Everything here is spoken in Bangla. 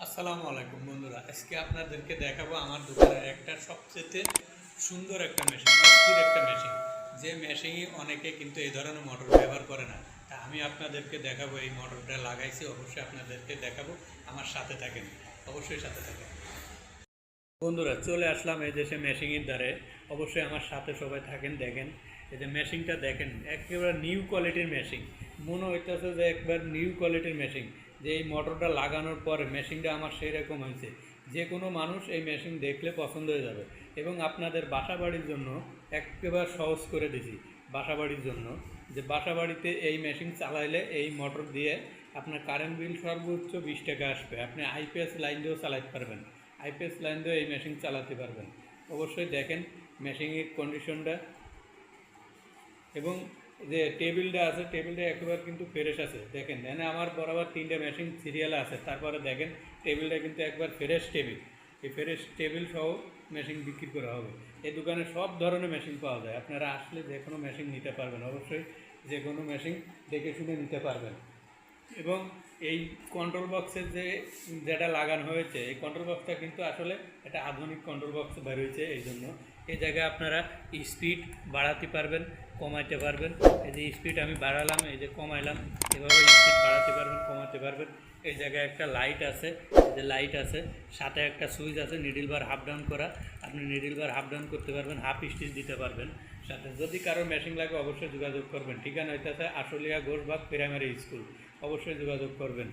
আসসালামু আলাইকুম বন্ধুরা, আজকে আপনাদেরকে দেখাবো আমার দোকানের একটা সবচেয়ে সুন্দর একটা মেশিন, অস্থির একটা মেশিন। যে মেশিনে অনেকে কিন্তু এই ধরনের মোটর ব্যবহার করে না। তা আমি আপনাদেরকে দেখাবো, এই মোটরটা লাগাইছি, অবশ্যই আপনাদেরকে দেখাবো। আমার সাথে থাকেন, অবশ্যই সাথে থাকেন বন্ধুরা। চলে আসলাম এই দেশে মেশিনের দ্বারে, অবশ্যই আমার সাথে সবাই থাকেন। দেখেন এই যে মেশিনটা দেখেন, একেবারে নিউ কোয়ালিটির মেশিন। মনে হইতেছে যে একবার নিউ কোয়ালিটির মেশিন। যে এই মোটরটা লাগানোর পরে মেশিনটা আমার সেই রকম হয়েছে, যে কোনো মানুষ এই মেশিন দেখলে পছন্দ হয়ে যাবে। এবং আপনাদের বাসা বাড়ির জন্য একেবারে সহজ করে দিছি। বাসা বাড়ির জন্য যে বাসা বাড়িতে এই মেশিন চালাইলে এই মোটর দিয়ে আপনার কারেন্ট বিল সর্বোচ্চ 20 টাকা আসবে। আপনি আইপিএস লাইন দিয়েও চালাতে পারবেন, আইপিএস লাইন দিয়ে এই মেশিন চালাতে পারবেন। অবশ্যই দেখেন মেশিনের কন্ডিশনটা, এবং যে টেবিলটা আছে, টেবিলটা একেবারে কিন্তু ফ্রেশ আছে। দেখেন এখানে আমার বরাবর 3টে মেশিন সিরিয়ালে আছে। তারপরে দেখেন টেবিলটা কিন্তু একবার ফ্রেশ টেবিল। এই ফ্রেশ টেবিল সহ মেশিন বিক্রি করা হবে। এই দোকানে সব ধরনের মেশিন পাওয়া যায়, আপনারা আসলে যে কোনো মেশিন নিতে পারবেন। অবশ্যই যে কোনো মেশিন দেখে শুনে নিতে পারবেন। এবং এই কন্ট্রোল বক্সের যেটা লাগানো হয়েছে, এই কন্ট্রোল বক্সটা কিন্তু আসলে একটা আধুনিক কন্ট্রোল বক্স বের হয়েছে। এই জন্য এই জায়গায় আপনারা স্পিড বাড়াতে পারবেন, কমাইতে পারবেন। এই যে স্পিড আমি বাড়ালাম, এই যে কমাইলাম, এভাবে স্পিড বাড়াতে পারবেন, কমাতে পারবেন। এই জায়গায় একটা লাইট আছে, যে লাইট আছে, সাথে একটা সুইচ আছে নিডল বার হাফ ডাউন করা। আপনি নিডল বার হাফ ডাউন করতে পারবেন, হাফ স্টিচ দিতে পারবেন। সাথে যদি কারো মেশিন লাগে অবশ্যই যোগাযোগ করবেন। ঠিকানা হইতেছে আশুলিয়া ঘোষবাগ প্রাইমারি স্কুল, অবশ্যই যোগাযোগ করবেন।